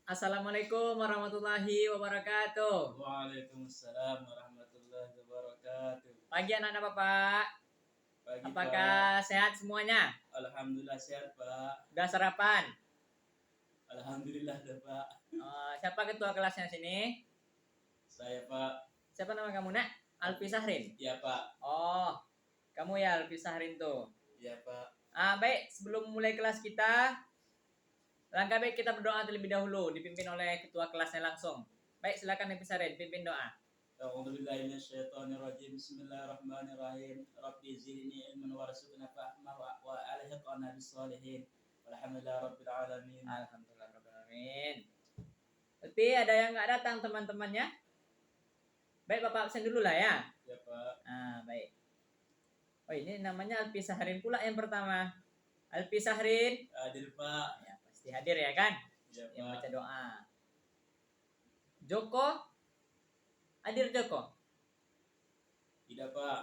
Assalamualaikum warahmatullahi wabarakatuh. Waalaikumsalam warahmatullahi wabarakatuh. Pagi anak-anak Bapak. Pagi Apakah Pak. sehat semuanya? Alhamdulillah sehat Pak. Udah sarapan? Alhamdulillah dah Pak. Siapa ketua kelasnya sini? Saya Pak. Siapa nama kamu nak? Alfi Sahrin? Ya Pak. Oh, kamu ya Alfi Sahrin tuh. Ya Pak. Baik, sebelum mulai kelas kita, langkah baik kita berdoa terlebih dahulu, dipimpin oleh ketua kelasnya langsung. Baik, silakan Alfi Sahrin, pimpin doa. A'udzubillahi minasyaitonirrajim. Bismillahirrahmanirrahim. Rabbi zidni ilman warzuqna fahma wa alhiqna bis-shalihin. Walhamdulillahi rabbil alamin. Alhamdulillah rabbil alamin. Tapi ada yang nggak datang teman-temannya? Baik, Bapak absen dulu lah ya. Ya Pak. Baik. Oh, ini namanya Alfi Sahrin pula yang pertama. Alfi Sahrin. Hadir Pak. Ya, pasti hadir ya kan? Ya Yang Pak. baca doa. Joko. Hadir Joko? Tidak Pak.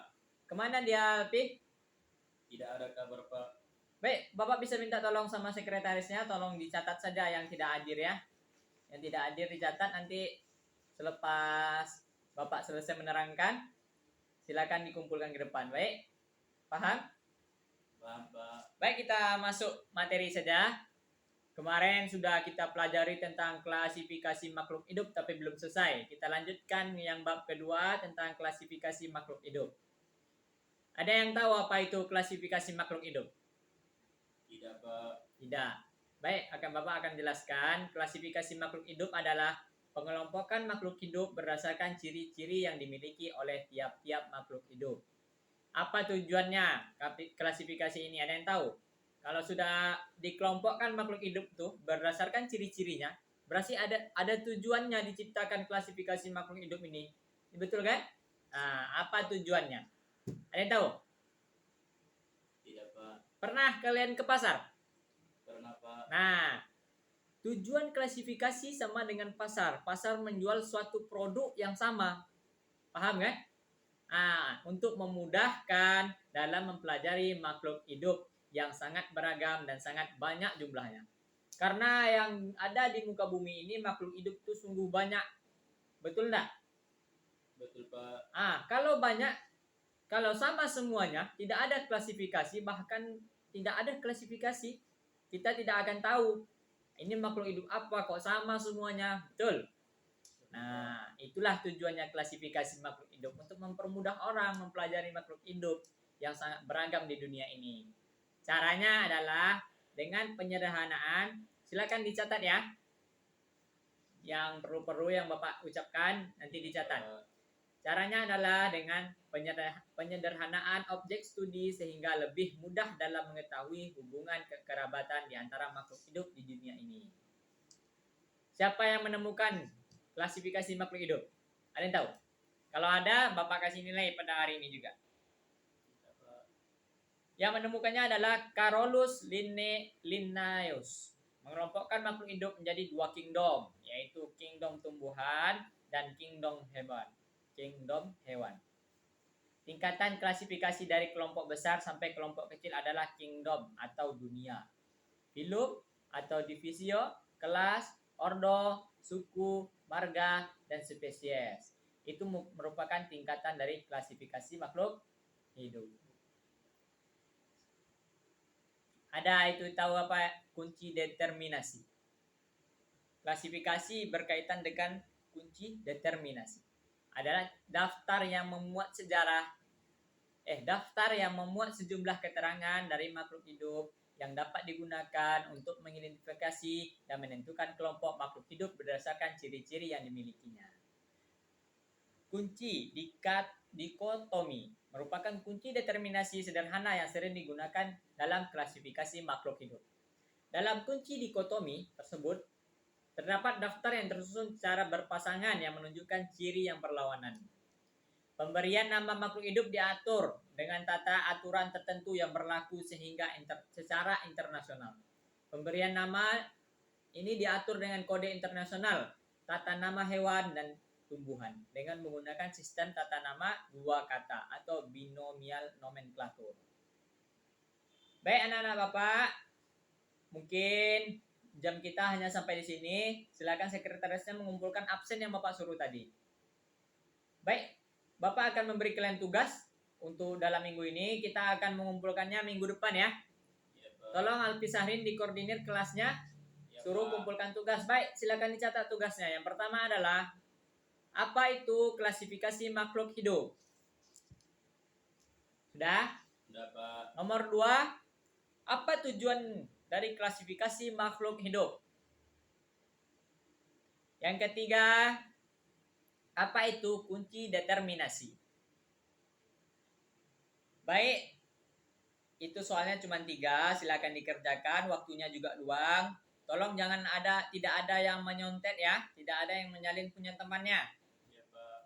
Kemana dia Alfi? Tidak ada kabar Pak. Baik, Bapak bisa minta tolong sama sekretarisnya, tolong dicatat saja yang tidak hadir ya. Yang tidak hadir dicatat, nanti selepas Bapak selesai menerangkan, silakan dikumpulkan ke depan. Baik, paham? Paham Pak. Baik, kita masuk materi saja. Kemarin sudah kita pelajari tentang klasifikasi makhluk hidup, tapi belum selesai. Kita lanjutkan yang bab kedua tentang klasifikasi makhluk hidup. Ada yang tahu apa itu klasifikasi makhluk hidup? Tidak Pak. Tidak. Baik, Bapak akan jelaskan. Klasifikasi makhluk hidup adalah pengelompokan makhluk hidup berdasarkan ciri-ciri yang dimiliki oleh tiap-tiap makhluk hidup. Apa tujuannya klasifikasi ini? Ada yang tahu? Kalau sudah dikelompokkan makhluk hidup tuh berdasarkan ciri-cirinya, berarti ada tujuannya diciptakan klasifikasi makhluk hidup ini. Betul kan? Apa tujuannya? Ada yang tahu? Tidak Pak. Pernah kalian ke pasar? Pernah Pak. Nah, tujuan klasifikasi sama dengan pasar. Pasar menjual suatu produk yang sama. Paham kan? Untuk memudahkan dalam mempelajari makhluk hidup yang sangat beragam dan sangat banyak jumlahnya. Karena yang ada di muka bumi ini makhluk hidup itu sungguh banyak. Betul enggak? Betul Pak. Kalau banyak, kalau sama semuanya, tidak ada klasifikasi, bahkan tidak ada klasifikasi, kita tidak akan tahu ini makhluk hidup apa kok sama semuanya. Betul? Nah, itulah tujuannya klasifikasi makhluk hidup, untuk mempermudah orang mempelajari makhluk hidup yang sangat beragam di dunia ini. Caranya adalah dengan penyederhanaan. Silakan dicatat ya. Yang perlu yang Bapak ucapkan nanti dicatat. Caranya adalah dengan penyederhanaan objek studi sehingga lebih mudah dalam mengetahui hubungan kekerabatan di antara makhluk hidup di dunia ini. Siapa yang menemukan klasifikasi makhluk hidup? Ada yang tahu? Kalau ada, Bapak kasih nilai pada hari ini juga. Yang menemukannya adalah Carolus Linnaeus. Mengelompokkan makhluk hidup menjadi dua kingdom, yaitu kingdom tumbuhan dan kingdom hewan. Tingkatan klasifikasi dari kelompok besar sampai kelompok kecil adalah kingdom atau dunia. Filum atau divisio, kelas, ordo, suku, marga, dan spesies. Itu merupakan tingkatan dari klasifikasi makhluk hidup. Ada itu tahu apa kunci determinasi? Klasifikasi berkaitan dengan kunci determinasi. Adalah daftar yang memuat sejumlah keterangan dari makhluk hidup yang dapat digunakan untuk mengidentifikasi dan menentukan kelompok makhluk hidup berdasarkan ciri-ciri yang dimilikinya. Kunci dikotomi merupakan kunci determinasi sederhana yang sering digunakan dalam klasifikasi makhluk hidup. Dalam kunci dikotomi tersebut, terdapat daftar yang tersusun secara berpasangan yang menunjukkan ciri yang berlawanan. Pemberian nama makhluk hidup diatur dengan tata aturan tertentu yang berlaku secara internasional. Pemberian nama ini diatur dengan kode internasional, tata nama hewan dan tumbuhan dengan menggunakan sistem tata nama dua kata atau binomial nomenklatur. Baik anak-anak Bapak, mungkin jam kita hanya sampai di sini. Silakan sekretarisnya mengumpulkan absen yang Bapak suruh tadi. Baik, Bapak akan memberi kalian tugas untuk dalam minggu ini. Kita akan mengumpulkannya minggu depan ya. Iya, Pak. Tolong Alfi Sahrin dikoordinir kelasnya, Iya, suruh Pak. kumpulkan tugas. Baik, silakan dicatat tugasnya. Yang pertama adalah apa itu klasifikasi makhluk hidup? Sudah? Sudah, Pak. Nomor 2, apa tujuan dari klasifikasi makhluk hidup? Yang ketiga, apa itu kunci determinasi? Baik, itu soalnya cuma 3, silakan dikerjakan, waktunya juga luang. Tolong tidak ada yang menyontek ya, tidak ada yang menyalin punya temannya. Iya, Pak.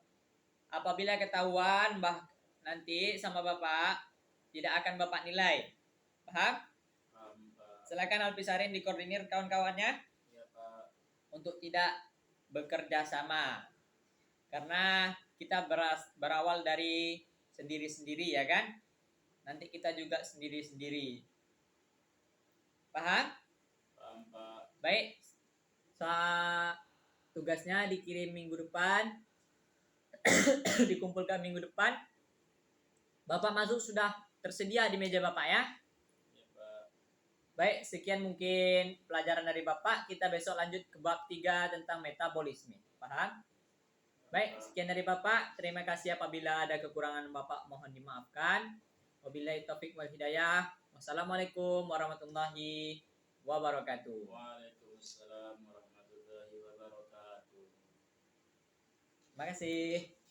Apabila ketahuan nanti sama Bapak, tidak akan Bapak nilai. Paham? Paham, Pak. Silakan Alfi Sahrin dikoordinir kawan-kawannya Iya, Pak. untuk tidak bekerja sama. Karena kita berawal dari sendiri-sendiri ya kan? Nanti kita juga sendiri-sendiri. Paham? Paham, Pak. Baik. Tugasnya dikirim minggu depan. Dikumpulkan minggu depan. Bapak masuk sudah tersedia di meja Bapak ya. Iya, Pak. Baik, sekian mungkin pelajaran dari Bapak. Kita besok lanjut ke bab 3 tentang metabolisme. Paham? Baik, sekian dari Bapak. Terima kasih apabila ada kekurangan Bapak mohon dimaafkan. Wabillahi taufik wal hidayah. Wassalamualaikum warahmatullahi wabarakatuh. Waalaikumsalam warahmatullahi wabarakatuh. Terima kasih.